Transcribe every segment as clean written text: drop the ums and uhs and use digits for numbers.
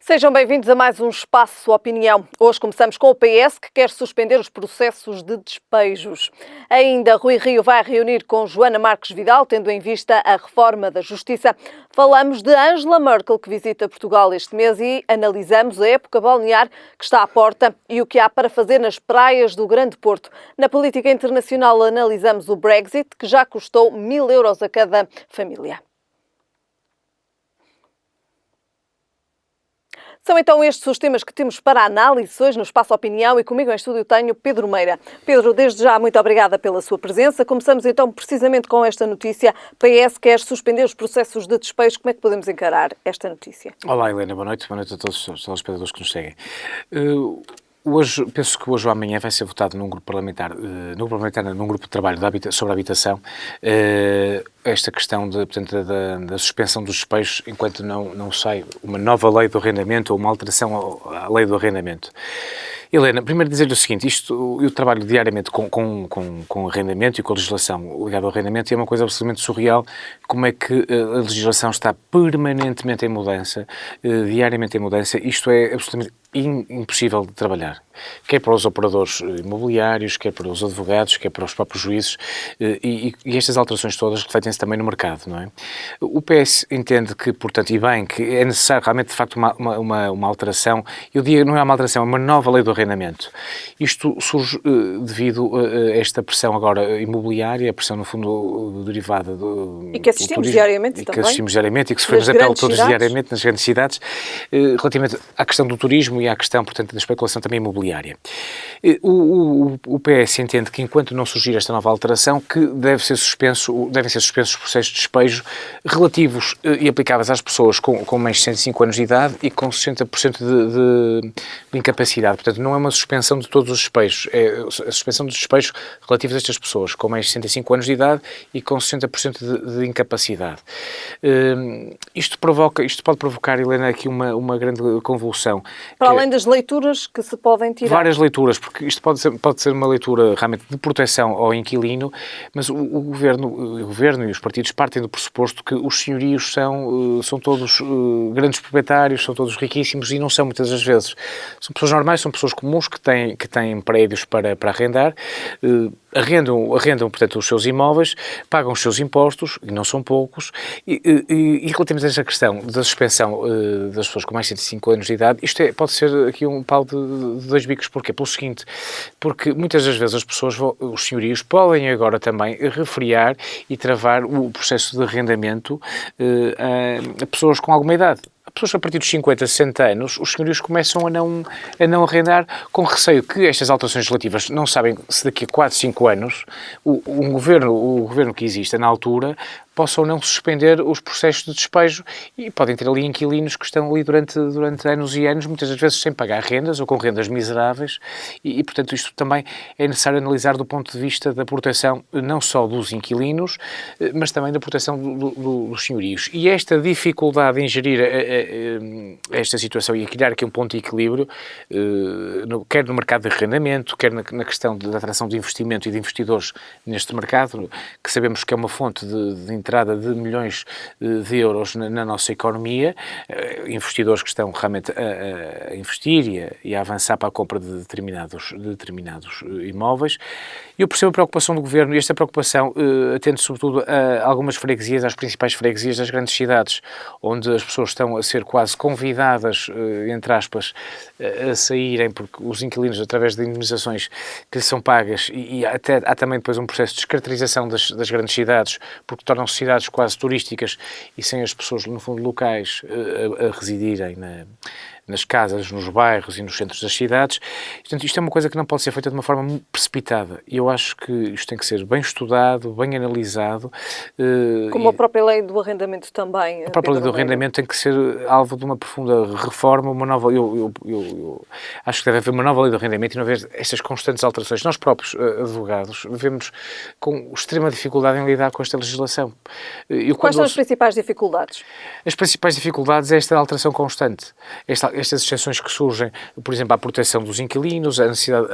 Sejam bem-vindos a mais um Espaço Opinião. Hoje começamos com o PS, que quer suspender os processos de despejos. Ainda, Rui Rio vai reunir com Joana Marques Vidal, tendo em vista a reforma da Justiça. Falamos de Angela Merkel, que visita Portugal este mês, e analisamos a época balnear que está à porta e o que há para fazer nas praias do Grande Porto. Na política internacional analisamos o Brexit, que já custou 1.000 euros a cada família. São então estes os temas que temos para análise hoje no Espaço Opinião e comigo em estúdio tenho Pedro Meira. Pedro, desde já muito obrigada pela sua presença. Começamos então precisamente com esta notícia. PS quer suspender os processos de despejo. Como é que podemos encarar esta notícia? Olá Helena, boa noite a todos os telespectadores que nos seguem. Penso que hoje ou amanhã vai ser votado num grupo parlamentar, num grupo de trabalho sobre a habitação, esta questão da suspensão dos despejos enquanto não sai uma nova lei do arrendamento ou uma alteração à lei do arrendamento. Helena, primeiro dizer-lhe o seguinte, eu trabalho diariamente com arrendamento e com a legislação ligada ao arrendamento e é uma coisa absolutamente surreal como é que a legislação está permanentemente em mudança, diariamente em mudança, isto é absolutamente impossível de trabalhar, quer para os operadores imobiliários, quer para os advogados, quer para os próprios juízes, e estas alterações todas refletem-se também no mercado, não é? O PS entende que, portanto, e bem, que é necessário realmente, de facto, uma alteração, eu digo, não é uma alteração, é uma nova lei do arrendamento. Isto surge devido a esta pressão agora imobiliária, a pressão, no fundo, derivada do... E que assistimos diariamente também. Que assistimos diariamente e que sofremos a pele todos diariamente nas grandes cidades, relativamente à questão do turismo e à questão, portanto, da especulação também imobiliária. O PS entende que, enquanto não surgir esta nova alteração, que devem ser suspensos os processos de despejo relativos e aplicáveis às pessoas com mais de 105 anos de idade e com 60% de incapacidade. Portanto, não é uma suspensão de todos os despejos, é a suspensão dos despejos relativos a estas pessoas com mais de 65 anos de idade e com 60% de incapacidade. Isto pode provocar, Helena, aqui uma grande convulsão. Para além das leituras que se podem tirar. Várias leituras, porque isto pode ser uma leitura realmente de proteção ao inquilino, mas o Governo e os partidos partem do pressuposto que os senhorios são todos grandes proprietários, são todos riquíssimos e não são muitas das vezes. São pessoas normais, são pessoas comuns que têm prédios para arrendar, arrendam, portanto, os seus imóveis, pagam os seus impostos, e não são poucos, e relativamente a esta questão da suspensão das pessoas com mais de 105 anos de idade, isto pode ser aqui um pau de dois bicos. Porquê? Pelo seguinte, porque muitas das vezes os senhorios podem agora também refriar e travar o processo de arrendamento a pessoas com alguma idade. Pessoas a partir dos 50, 60 anos, os senhorios começam a não arrendar com receio que estas alterações legislativas não sabem se daqui a 4, 5 anos o governo que exista na altura possa ou não suspender os processos de despejo e podem ter ali inquilinos que estão ali durante anos e anos, muitas das vezes sem pagar rendas ou com rendas miseráveis e portanto, isto também é necessário analisar do ponto de vista da proteção não só dos inquilinos, mas também da proteção dos senhorios. E esta dificuldade em gerir esta situação e a criar aqui um ponto de equilíbrio, quer no mercado de arrendamento, quer na questão da atração de investimento e de investidores neste mercado, que sabemos que é uma fonte de entrada de milhões de euros na nossa economia, investidores que estão realmente a investir e a avançar para a compra de determinados imóveis. Eu percebo a preocupação do Governo e esta preocupação atende sobretudo a algumas freguesias, às principais freguesias das grandes cidades, onde as pessoas estão a ser quase convidadas, entre aspas, a saírem, porque os inquilinos, através de indemnizações que lhes são pagas, e até há também depois um processo de descaracterização das grandes cidades, porque tornam-se cidades quase turísticas e sem as pessoas, no fundo, locais a residirem nas casas, nos bairros e nos centros das cidades. Portanto, isto é uma coisa que não pode ser feita de uma forma precipitada. E eu acho que isto tem que ser bem estudado, bem analisado. Como a própria lei do arrendamento também. A própria lei do arrendamento tem que ser alvo de uma profunda reforma, uma nova... Eu acho que deve haver uma nova lei do arrendamento e não haver estas constantes alterações. Nós próprios, advogados, vivemos com extrema dificuldade em lidar com esta legislação. Quais são as principais dificuldades? As principais dificuldades é esta alteração constante. Esta estas exceções que surgem, por exemplo, à proteção dos inquilinos, a necessidade,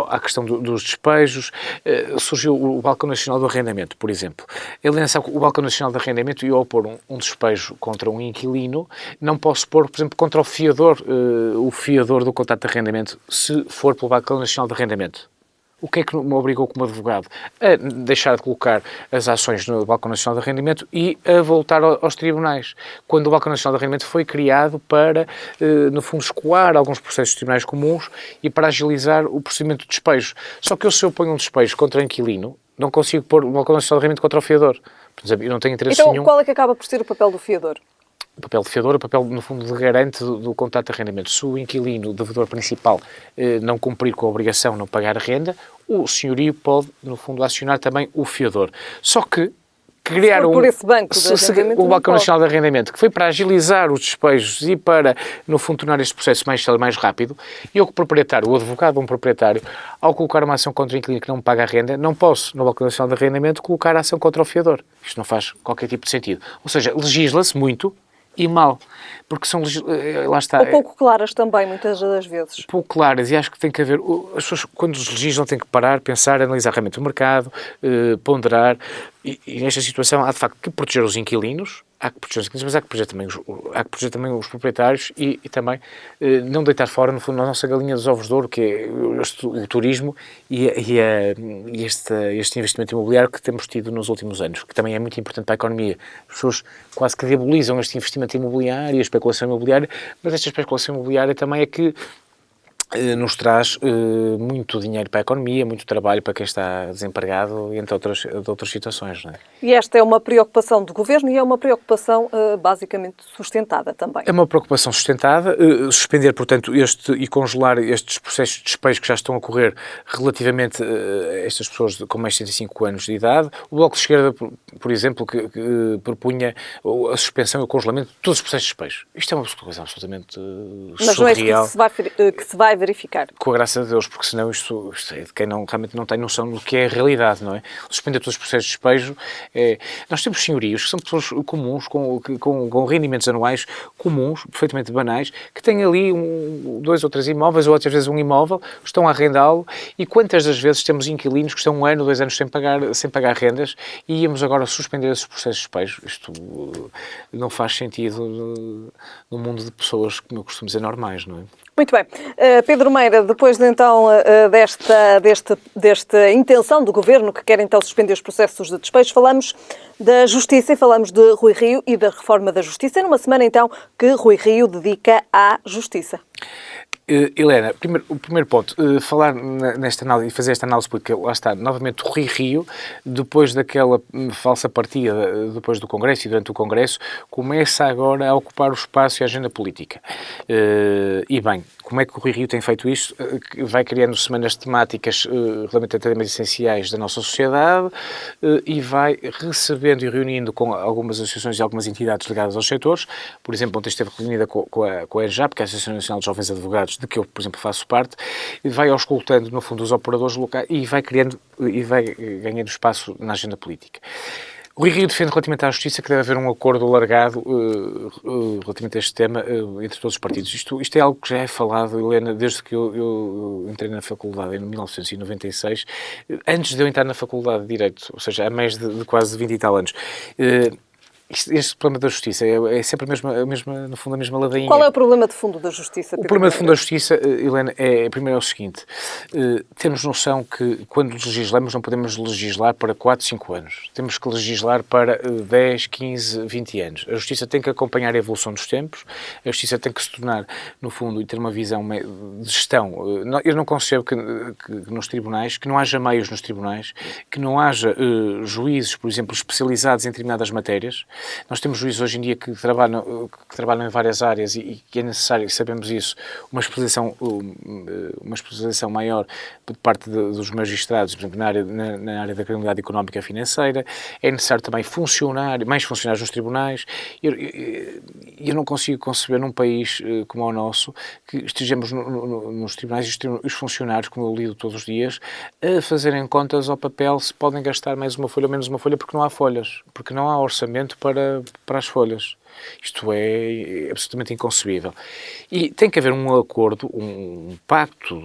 à questão dos despejos, surgiu o Balcão Nacional do Arrendamento, por exemplo. Ele lança o Balcão Nacional do Arrendamento e ao pôr um despejo contra um inquilino, não posso pôr, por exemplo, contra o fiador do contrato de arrendamento, se for pelo Balcão Nacional de Arrendamento. O que é que me obrigou como advogado a deixar de colocar as ações no Balcão Nacional de Arrendamento e a voltar aos tribunais, quando o Balcão Nacional de Arrendamento foi criado para, no fundo, escoar alguns processos de tribunais comuns e para agilizar o procedimento de despejo. Só que se eu ponho um despejo contra o inquilino, não consigo pôr o Balcão Nacional de Arrendamento contra o fiador. Por exemplo, eu não tenho interesse nenhum. Então, qual é que acaba por ser o papel do fiador? O papel de fiador, o papel, no fundo, de garante do contrato de arrendamento. Se o inquilino, o devedor principal, não cumprir com a obrigação de não pagar a renda, o senhorio pode, no fundo, acionar também o fiador. Só que criaram por esse banco de arrendamento, o Balcão Nacional de Arrendamento, que foi para agilizar os despejos e para, no fundo, tornar este processo mais rápido, e eu, que proprietário, o advogado de um proprietário, ao colocar uma ação contra o inquilino que não me paga a renda, não posso, no Balcão Nacional de Arrendamento, colocar a ação contra o fiador. Isto não faz qualquer tipo de sentido. Ou seja, legisla-se muito e mal, porque são, lá está... Ou pouco claras também, muitas das vezes. Pouco claras, e acho que tem que haver... As pessoas, quando legislam, têm que parar, pensar, analisar realmente o mercado, ponderar, e nesta situação há, de facto, que proteger os inquilinos, há que proteger os inquilinos, mas há que proteger também os proprietários e também não deitar fora, no fundo, a nossa galinha dos ovos de ouro, que é o turismo e este investimento imobiliário que temos tido nos últimos anos, que também é muito importante para a economia. As pessoas quase que diabolizam este investimento imobiliário e a especulação imobiliária, mas esta especulação imobiliária também é que nos traz muito dinheiro para a economia, muito trabalho para quem está desempregado, entre outras situações. Não é? E esta é uma preocupação do Governo e é uma preocupação basicamente sustentada também. É uma preocupação sustentada. Suspender, portanto, e congelar estes processos de despejo que já estão a ocorrer relativamente a estas pessoas com mais de 65 anos de idade. O Bloco de Esquerda, por exemplo, que propunha a suspensão e o congelamento de todos os processos de despejo. Isto é uma coisa absolutamente surreal. Mas não é isso que se vai verificar. Com a graça de Deus, porque senão isto é de quem realmente não tem noção do que é a realidade, não é? Suspender todos os processos de despejo. Nós temos senhorios que são pessoas comuns, com rendimentos anuais comuns, perfeitamente banais, que têm ali 2 ou 3 imóveis, ou outras vezes um imóvel, estão a arrendá-lo, e quantas das vezes temos inquilinos que estão 1 ano, 2 anos sem pagar rendas, e íamos agora suspender esses processos de despejo. Isto não faz sentido no mundo de pessoas, como eu costumo dizer, normais, não é? Muito bem. Pedro Meira, depois de, então desta intenção do Governo que quer então suspender os processos de despejo, falamos da Justiça e falamos de Rui Rio e da reforma da Justiça, numa semana então que Rui Rio dedica à Justiça. Helena, o primeiro ponto, falar nesta análise e fazer esta análise política, lá está, novamente o Rui Rio, depois daquela falsa partida, depois do Congresso e durante o Congresso, começa agora a ocupar o espaço e a agenda política. E bem, como é que o Rui Rio tem feito isto? Vai criando semanas temáticas relativamente a temas essenciais da nossa sociedade e vai recebendo e reunindo com algumas associações e algumas entidades ligadas aos setores. Por exemplo, ontem esteve reunida com a ENJAP, que é a Associação Nacional de Jovens Advogados, de que eu, por exemplo, faço parte, e vai auscultando, no fundo, os operadores locais e vai criando e vai ganhando espaço na agenda política. O Rui Rio defende relativamente à justiça que deve haver um acordo alargado relativamente a este tema entre todos os partidos. Isto é algo que já é falado, Helena, desde que eu entrei na faculdade em 1996, antes de eu entrar na faculdade de Direito, ou seja, há mais de quase 20 e tal anos. Este problema da justiça é sempre no fundo, a mesma ladainha. Qual é o problema de fundo da justiça? O problema de fundo da justiça, Helena, primeiro é o seguinte. Temos noção que quando legislamos não podemos legislar para 4, 5 anos. Temos que legislar para 10, 15, 20 anos. A justiça tem que acompanhar a evolução dos tempos. A justiça tem que se tornar, no fundo, e ter uma visão de gestão. Eu não concebo que nos tribunais, que não haja meios nos tribunais, que não haja juízes, por exemplo, especializados em determinadas matérias. Nós temos juízes hoje em dia que trabalham em várias áreas e que é necessário, sabemos isso, uma especialização maior por parte dos magistrados, por exemplo, na área da criminalidade económica e financeira. É necessário também mais funcionários nos tribunais. Eu não consigo conceber num país como o nosso que estejamos nos tribunais e os funcionários, como eu lido todos os dias, a fazerem contas ao papel se podem gastar mais uma folha ou menos uma folha, porque não há folhas, porque não há orçamento para as folhas. Isto é absolutamente inconcebível. E tem que haver um acordo, um pacto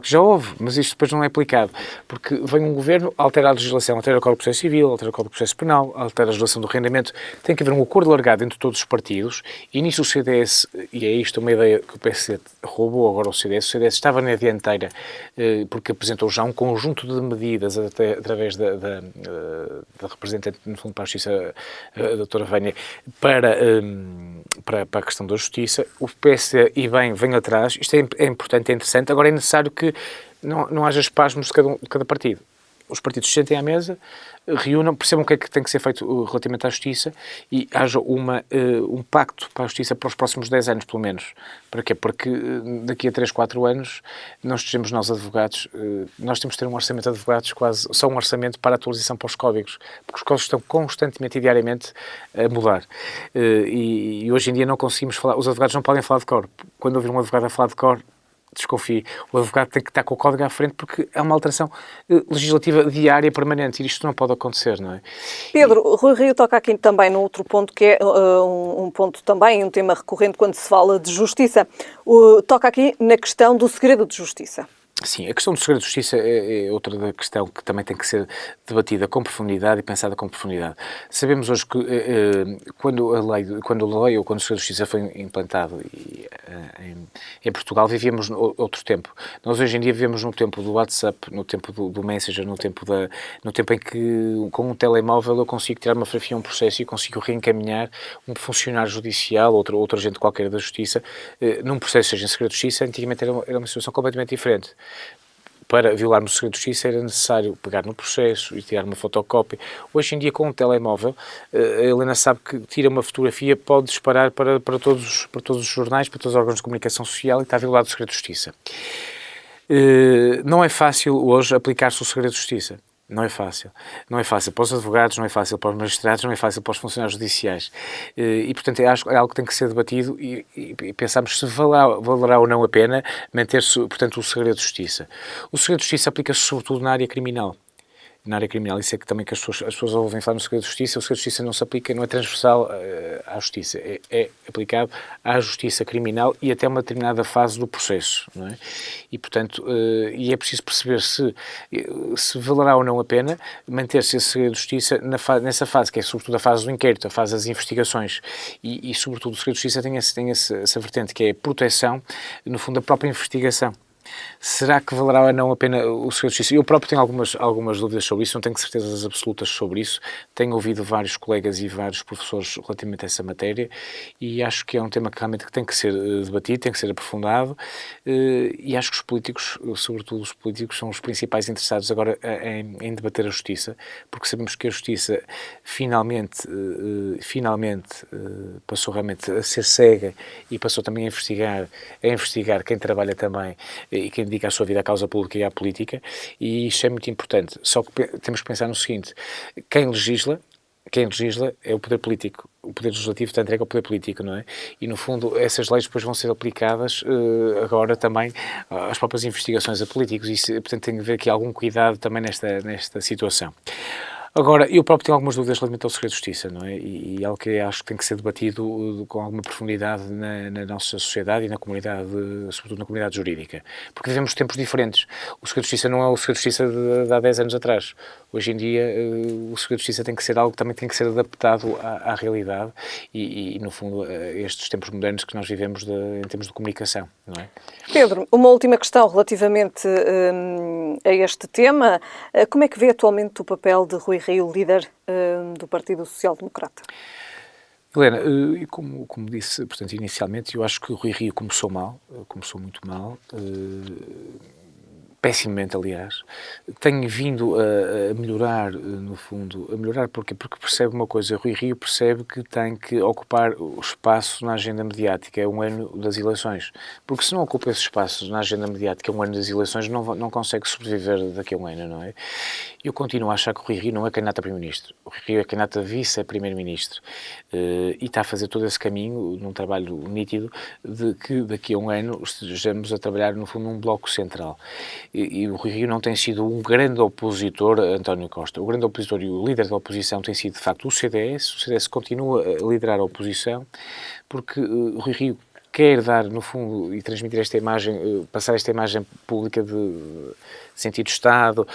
já houve, mas isto depois não é aplicado, porque vem um governo, altera a legislação, altera o Código de Processo Civil, altera o Código de Processo Penal, altera a legislação do rendimento, tem que haver um acordo largado entre todos os partidos, e nisso o CDS, e é isto uma ideia que o PSD roubou agora ao CDS estava na dianteira, porque apresentou já um conjunto de medidas, até através da representante, no fundo, para a Justiça, a doutora Vânia, para a questão da justiça. O PSD e bem vem atrás. Isto é importante, é interessante. Agora é necessário que não haja espasmos de cada partido. Os partidos se sentem à mesa, reúnam, percebam o que é que tem que ser feito relativamente à justiça e haja um pacto para a justiça para os próximos 10 anos, pelo menos. Para quê? Porque daqui a 3, 4 anos não estejamos nós advogados, nós temos de ter um orçamento de advogados só um orçamento para a atualização para os códigos, porque os códigos estão constantemente e diariamente a mudar. E hoje em dia não conseguimos falar, os advogados não podem falar de cor. Quando ouvir um advogado a falar de cor, desconfie. O advogado tem que estar com o código à frente porque é uma alteração legislativa diária, permanente, e isto não pode acontecer, não é? Pedro, Rui Rio toca aqui também no outro ponto, que é um ponto também, um tema recorrente quando se fala de justiça. Toca aqui na questão do segredo de justiça. Sim, a questão do segredo de justiça é outra questão que também tem que ser debatida com profundidade e pensada com profundidade. Sabemos hoje que quando a lei ou quando o segredo de justiça foi implantado em Portugal, vivíamos outro tempo. Nós hoje em dia vivemos no tempo do WhatsApp, no tempo do Messenger, no tempo em que com um telemóvel eu consigo tirar uma fotografia a um processo e consigo reencaminhar um funcionário judicial, outro agente qualquer da justiça, num processo, seja em segredo de justiça. Antigamente era uma situação completamente diferente. Para violarmos o segredo de justiça era necessário pegar no processo e tirar uma fotocópia. Hoje em dia, com um telemóvel, a Helena sabe que tira uma fotografia, pode disparar para todos os jornais, para todos os órgãos de comunicação social e está violado o segredo de justiça. Não é fácil hoje aplicar-se o segredo de justiça. Não é fácil. Não é fácil para os advogados, não é fácil para os magistrados, não é fácil para os funcionários judiciais. E portanto, é algo que tem que ser debatido e pensarmos se valerá ou não a pena manter-se, portanto, o segredo de justiça. O segredo de justiça aplica-se sobretudo na área criminal. Na área criminal, isso é que também que as pessoas ouvem falar no segredo de justiça. O segredo de justiça não se aplica, não é transversal à justiça, é aplicado à justiça criminal e até uma determinada fase do processo, não é? E, portanto, é preciso perceber se valerá ou não a pena manter-se esse segredo de justiça nessa fase, que é sobretudo a fase do inquérito, a fase das investigações e sobretudo, o segredo de justiça tem essa vertente, que é a proteção, no fundo, da própria investigação. Será que valerá ou não a pena o segredo de justiça? Eu próprio tenho algumas dúvidas sobre isso, não tenho certezas absolutas sobre isso. Tenho ouvido vários colegas e vários professores relativamente a essa matéria e acho que é um tema que realmente tem que ser debatido, tem que ser aprofundado e acho que os políticos, sobretudo os políticos, são os principais interessados agora em debater a justiça, porque sabemos que a justiça finalmente passou realmente a ser cega e passou também a investigar quem trabalha também e quem dedica a sua vida à causa pública e à política, e isso é muito importante. Só que temos que pensar no seguinte: quem legisla é o poder político. O poder legislativo está entregue ao poder político, não é? E, no fundo, essas leis depois vão ser aplicadas agora também às próprias investigações a políticos e, portanto, tem que haver aqui algum cuidado também nesta situação. Agora, eu próprio tenho algumas dúvidas relativamente ao segredo de justiça, não é? E algo que acho que tem que ser debatido com alguma profundidade na nossa sociedade e na comunidade, sobretudo na comunidade jurídica. Porque vivemos tempos diferentes. O segredo de justiça não é o segredo de justiça de há 10 anos atrás. Hoje em dia, o segredo de justiça tem que ser algo que também tem que ser adaptado à realidade e, no fundo, a estes tempos modernos que nós vivemos em termos de comunicação, não é? Pedro, uma última questão relativamente a este tema. Como é que vê atualmente o papel de Rui Rio, líder do Partido Social Democrata? Helena, como disse, portanto, inicialmente, eu acho que o Rui Rio começou muito mal, pessimamente, aliás. Tenho vindo a melhorar, no fundo. A melhorar porquê? Porque percebe uma coisa. Rui Rio percebe que tem que ocupar o espaço na agenda mediática. É um ano das eleições. Porque se não ocupa esse espaço na agenda mediática, um ano das eleições, não consegue sobreviver daqui a um ano, não é? Eu continuo a achar que o Rui Rio não é candidato a primeiro-ministro. O Rui Rio é candidato a vice-primeiro-ministro. E está a fazer todo esse caminho, num trabalho nítido, de que daqui a um ano estejamos a trabalhar, no fundo, num bloco central. e o Rui Rio não tem sido um grande opositor a António Costa. O grande opositor e o líder da oposição tem sido, de facto, o CDS continua a liderar a oposição, porque o Rui Rio quer dar, no fundo, e transmitir esta imagem, passar esta imagem pública de sentido de Estado,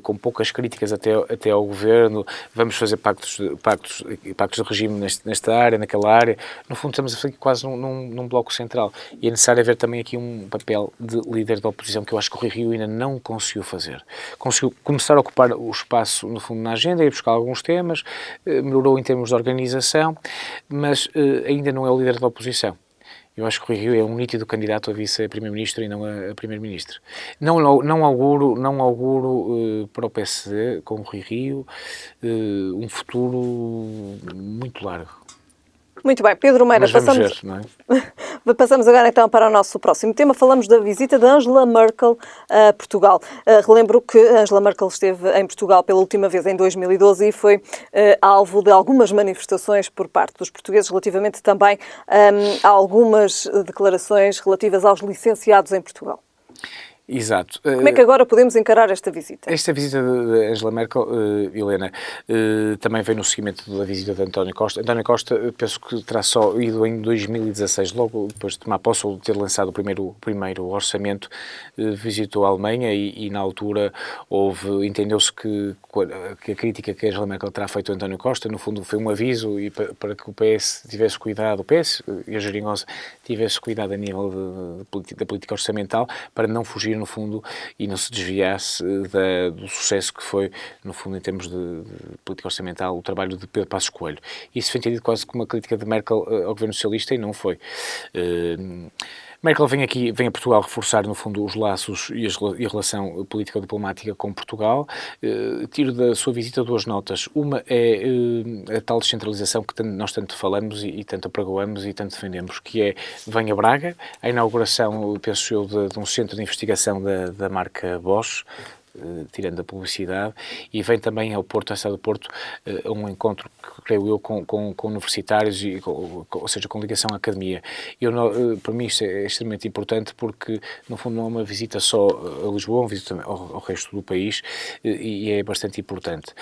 com poucas críticas até ao Governo, vamos fazer pactos de regime nesta área, naquela área. No fundo, estamos a fazer quase num bloco central. E é necessário haver também aqui um papel de líder da oposição, que eu acho que o Rui Rio ainda não conseguiu fazer. Conseguiu começar a ocupar o espaço, no fundo, na agenda, ir buscar alguns temas, melhorou em termos de organização, mas ainda não é o líder da oposição. Eu acho que o Rui Rio é um nítido candidato a vice-primeiro-ministro e não a primeiro-ministro. Não auguro para o PSD, com o Rui Rio, um futuro muito largo. Muito bem, Pedro Meira, mas vamos ver, não é? Passamos agora então para o nosso próximo tema. Falamos da visita de Angela Merkel a Portugal. Relembro que Angela Merkel esteve em Portugal pela última vez em 2012 e foi alvo de algumas manifestações por parte dos portugueses relativamente também a algumas declarações relativas aos licenciados em Portugal. Exato. Como é que agora podemos encarar esta visita? Esta visita de Angela Merkel, Helena, também vem no seguimento da visita de António Costa. António Costa, penso que terá só ido em 2016, logo depois de tomar posse ou de ter lançado o primeiro orçamento, visitou a Alemanha e na altura entendeu-se que a crítica que Angela Merkel terá feito a António Costa, no fundo, foi um aviso para que o PS tivesse cuidado, o PS e a Geringonça tivesse cuidado a nível da política orçamental, para não fugir, no fundo, e não se desviasse do sucesso que foi, no fundo, em termos de política orçamental, o trabalho de Pedro Passos Coelho. Isso foi entendido quase como uma crítica de Merkel ao governo socialista e não foi. Merkel vem a Portugal reforçar, no fundo, os laços e a relação político-diplomática com Portugal. Tiro da sua visita duas notas. Uma é a tal descentralização que nós tanto falamos e tanto apregoamos e tanto defendemos, que vem a Braga, a inauguração, penso eu, de um centro de investigação da marca Bosch, tirando a publicidade, e vem também ao Porto, à cidade do Porto, a um encontro, creio eu, com universitários, ou seja, com ligação à academia. Para mim isto é extremamente importante porque, no fundo, não é uma visita só a Lisboa, é uma visita ao resto do país e é bastante importante.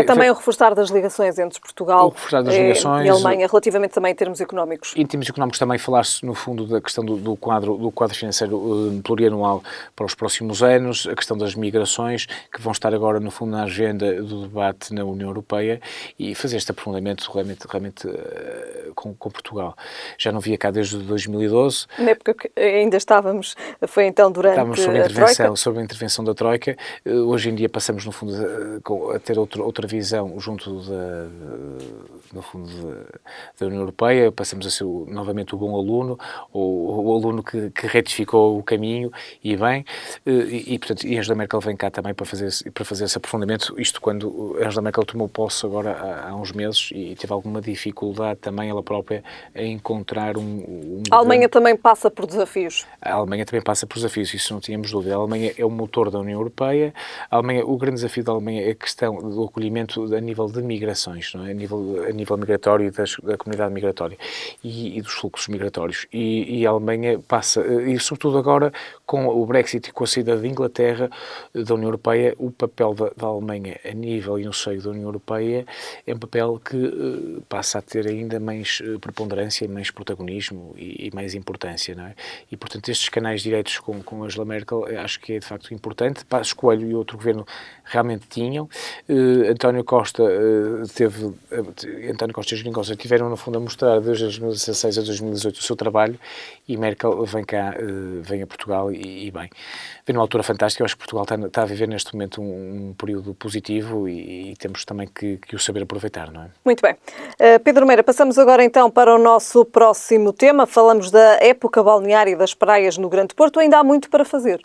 Também o reforçar das ligações entre Portugal e a Alemanha, relativamente também em termos económicos. Em termos económicos também falar-se, no fundo, da questão do quadro financeiro plurianual para os próximos anos, a questão das migrações, que vão estar agora, no fundo, na agenda do debate na União Europeia, e fazer este aprofundamento realmente com Portugal. Já não via cá desde 2012. Na época que ainda foi então durante sobre a intervenção da Troika. Hoje em dia passamos, no fundo, a ter outra visão junto da União Europeia, passamos a ser novamente o bom aluno, o aluno que retificou o caminho e bem, portanto, e Angela Merkel vem cá também para fazer esse aprofundamento, isto quando Angela Merkel tomou posse agora há uns meses e teve alguma dificuldade também ela própria a encontrar A Alemanha também passa por desafios. A Alemanha também passa por desafios, isso não tínhamos dúvida. A Alemanha é o motor da União Europeia. O grande desafio da Alemanha é a questão do acolhimento a nível de migrações, não é? A nível migratório, da comunidade migratória e dos fluxos migratórios. E a Alemanha passa, e sobretudo agora com o Brexit e com a saída da Inglaterra da União Europeia, o papel da Alemanha a nível e no seio da União Europeia é um papel que passa a ter ainda mais preponderância, mais protagonismo e mais importância, não é? E, portanto, estes canais diretos com Angela Merkel acho que é, de facto, importante. Passos Coelho e outro governo realmente tinham. António Costa e Geringonça tiveram, no fundo, a mostrar desde 2016 a 2018 o seu trabalho, e Merkel vem a Portugal e bem. Vem numa altura fantástica. Eu acho que Portugal está a viver neste momento um período positivo e temos também que o saber aproveitar, não é? Muito bem. Pedro Meira, passamos agora então para o nosso próximo tema. Falamos da época balneária e das praias no Grande Porto. Ainda há muito para fazer.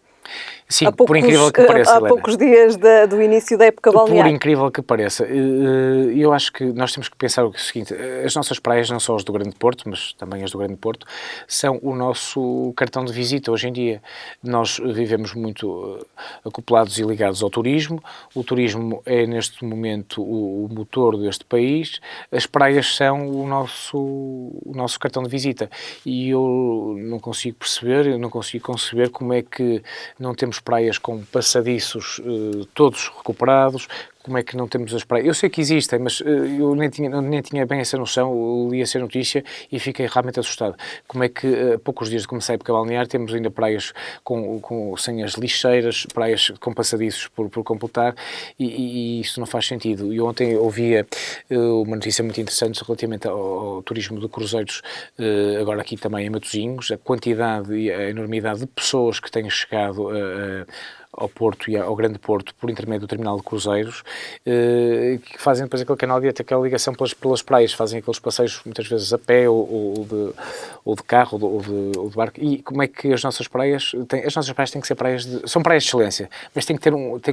Sim, por incrível que pareça, Helena. Há poucos dias do início da época balnear. Por incrível que pareça. Eu acho que nós temos que pensar o seguinte: as nossas praias, não só as do Grande Porto, mas também as do Grande Porto, são o nosso cartão de visita hoje em dia. Nós vivemos muito acoplados e ligados ao turismo. O turismo é, neste momento, o motor deste país. As praias são o nosso cartão de visita. E eu não consigo perceber, não consigo conceber como é que não temos praias com passadiços todos recuperados? Como é que não temos as praias? Eu sei que existem, mas eu nem tinha bem essa noção. Eu li essa notícia e fiquei realmente assustado. Como é que, a poucos dias de começar a época balnear, temos ainda praias sem as lixeiras, praias com passadiços por completar, e isso não faz sentido. E ontem ouvia uma notícia muito interessante relativamente ao turismo de cruzeiros, agora aqui também em Matosinhos, a quantidade e a enormidade de pessoas que têm chegado ao Porto e ao Grande Porto por intermédio do terminal de cruzeiros, que fazem depois aquele canal e aquela ligação pelas praias, fazem aqueles passeios muitas vezes a pé ou de carro ou de barco. E como é que as nossas praias têm que ser praias são praias de excelência, mas têm que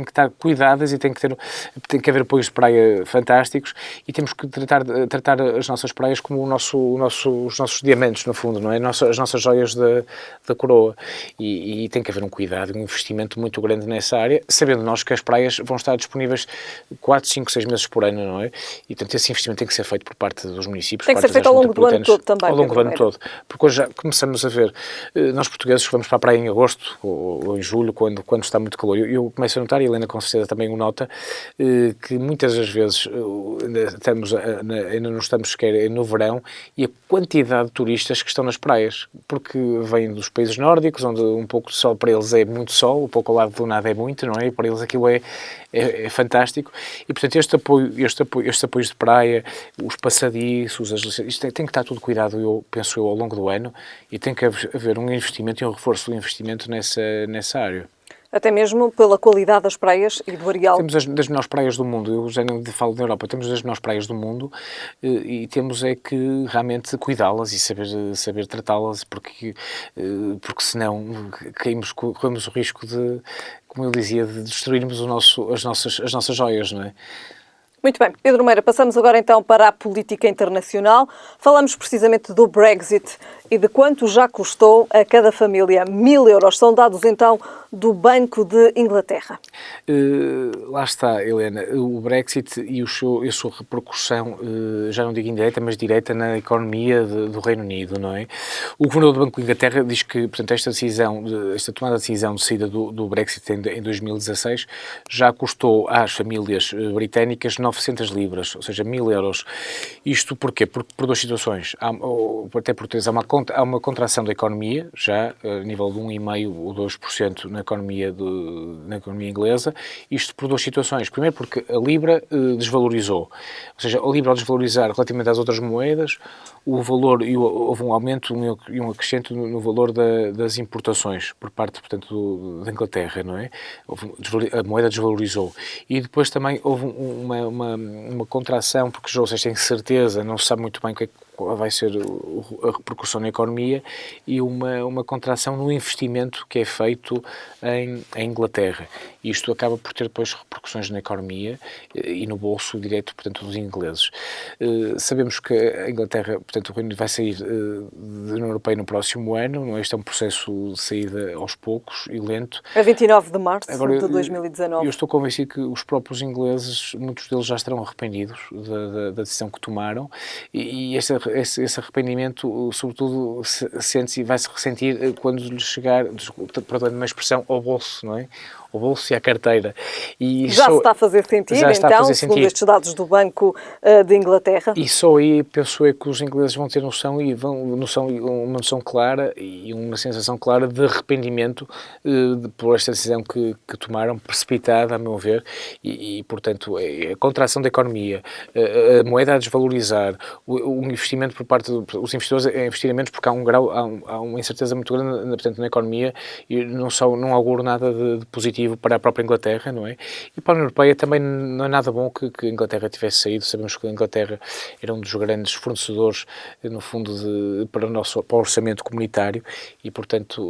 estar cuidadas e tem que haver apoios de praia fantásticos, e temos que tratar as nossas praias como os nossos diamantes, no fundo, não é? As nossas joias da coroa, e tem que haver um cuidado, um investimento muito grande nessa área, sabendo nós que as praias vão estar disponíveis 4, 5, 6 meses por ano, não é? E, portanto, esse investimento tem que ser feito por parte dos municípios, tem que ser feito ao longo do ano todo também. Ao longo do ano todo. Porque hoje já começamos a ver, nós portugueses vamos para a praia em agosto ou em julho, quando está muito calor. Eu começo a notar, e a Helena com certeza também o nota, que muitas das vezes ainda não estamos sequer no verão, e a quantidade de turistas que estão nas praias, porque vêm dos países nórdicos, onde um pouco de sol para eles é muito sol, um pouco ao lado do nada é muito, não é? E para eles aquilo é fantástico. E, portanto, estes apoios de praia, os passadiços, isto tem que estar tudo cuidado, penso ao longo do ano, e tem que haver um investimento e um reforço do investimento nessa área. Até mesmo pela qualidade das praias e do areal. Temos das melhores praias do mundo, eu já não falo da Europa, temos as melhores praias do mundo, e temos é que realmente cuidá-las e saber tratá-las, porque senão corremos o risco de, como eu dizia, de destruirmos as nossas joias, não é? Muito bem. Pedro Meira, passamos agora então para a política internacional. Falamos precisamente do Brexit e de quanto já custou a cada família. 1.000 euros são dados então do Banco de Inglaterra. Lá está, Helena, o Brexit e a sua repercussão, já não digo indireita, mas direta na economia do Reino Unido, não é? O governador do Banco de Inglaterra diz que, portanto, esta tomada de decisão de saída do Brexit em 2016 já custou às famílias britânicas 900 libras, ou seja, 1.000 euros. Isto porquê? Por duas situações. Até por três, há uma contração da economia, já a nível de 1,5% ou 2% na economia inglesa. Isto por duas situações. Primeiro, porque a Libra desvalorizou. Ou seja, a Libra, ao desvalorizar relativamente às outras moedas, o valor, houve um aumento e um acrescento no valor das importações por parte, portanto, da Inglaterra, não é? A moeda desvalorizou. E depois também houve uma contração, porque já vocês têm certeza, não se sabe muito bem o que é que vai ser a repercussão na economia, e uma contração no investimento que é feito em Inglaterra. Isto acaba por ter depois repercussões na economia e no bolso direto, portanto, dos ingleses. Sabemos que a Inglaterra, portanto, o Reino Unido vai sair da União Europeia no próximo ano, não é? Este é um processo de saída aos poucos e lento. A 29 de março de 2019. Eu estou convencido que os próprios ingleses, muitos deles já estarão arrependidos da decisão que tomaram, e esse arrependimento, sobretudo, sente-se e vai-se ressentir quando lhes chegar, perdão uma expressão, ao bolso, não é? Ao bolso e à carteira. E já se está a fazer sentir, segundo estes dados do Banco de Inglaterra. E só aí penso que os ingleses vão ter uma noção clara e uma sensação clara de arrependimento por esta decisão que tomaram, precipitada, a meu ver, e portanto, a contração da economia, a moeda a desvalorizar, o investimento por parte dos investidores a investirem menos, porque há uma incerteza muito grande, portanto, na economia, e não auguro nada de positivo para a própria Inglaterra, não é? E para a União Europeia também não é nada bom que a Inglaterra tivesse saído. Sabemos que a Inglaterra era um dos grandes fornecedores, no fundo, para o orçamento comunitário, e, portanto,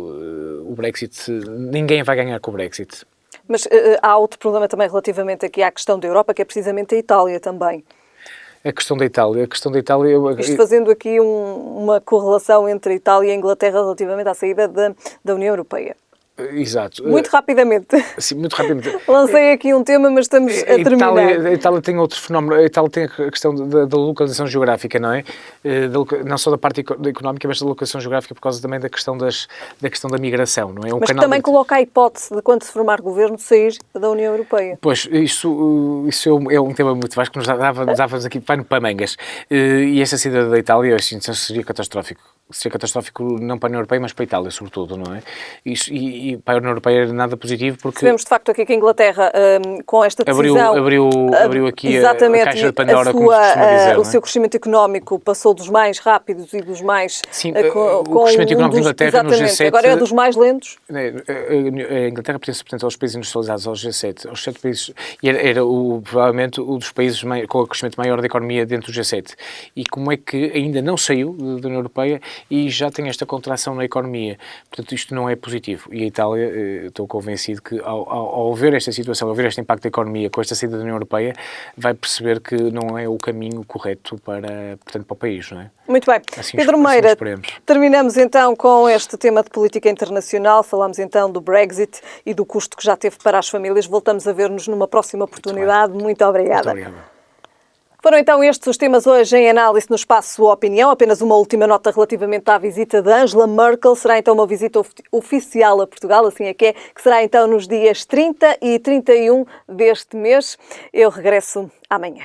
o Brexit, ninguém vai ganhar com o Brexit. Mas há outro problema também relativamente aqui à questão da Europa, que é precisamente a Itália também. A questão da Itália... Isto fazendo aqui uma correlação entre a Itália e a Inglaterra relativamente à saída da União Europeia. Exato. Muito rapidamente. Sim, muito rapidamente. Lancei aqui um tema, mas estamos a terminar. A Itália tem outro fenómeno. A Itália tem a questão da localização geográfica, não é? Não só da parte económica, mas da localização geográfica por causa também da questão da migração, não é? Mas também coloca a hipótese de, quando se formar governo, sair da União Europeia. Pois, isso é um tema muito vasto que nos dávamos aqui vai no Pamangas. E essa saída da Itália, assim, seria catastrófico. Seria catastrófico não para a União Europeia, mas para a Itália, sobretudo, não é? E para a União Europeia era nada positivo porque... Sabemos, de facto, aqui que a Inglaterra, com esta decisão... Abriu aqui a caixa de Pandora, como se costuma dizer, o seu crescimento económico passou dos mais rápidos e dos mais... Sim, o crimento económico da Inglaterra no G7... Agora é dos mais lentos. A Inglaterra pertence, portanto, aos países industrializados, aos G7, aos 7 países... E era provavelmente um dos países com o crescimento maior da economia dentro do G7. E como é que ainda não saiu da União Europeia e já tem esta contração na economia. Portanto, isto não é positivo. E a Itália, estou convencido que ao ver esta situação, ao ver este impacto da economia com esta saída da União Europeia, vai perceber que não é o caminho correto para o país, não é? Muito bem. Assim, Pedro Meira, assim terminamos então com este tema de política internacional. Falamos então do Brexit e do custo que já teve para as famílias. Voltamos a ver-nos numa próxima oportunidade. Muito obrigada. Muito obrigado. Foram então estes os temas hoje em análise no Espaço Sua Opinião. Apenas uma última nota relativamente à visita de Angela Merkel. Será então uma visita oficial a Portugal, assim é que será então nos dias 30 e 31 deste mês. Eu regresso amanhã.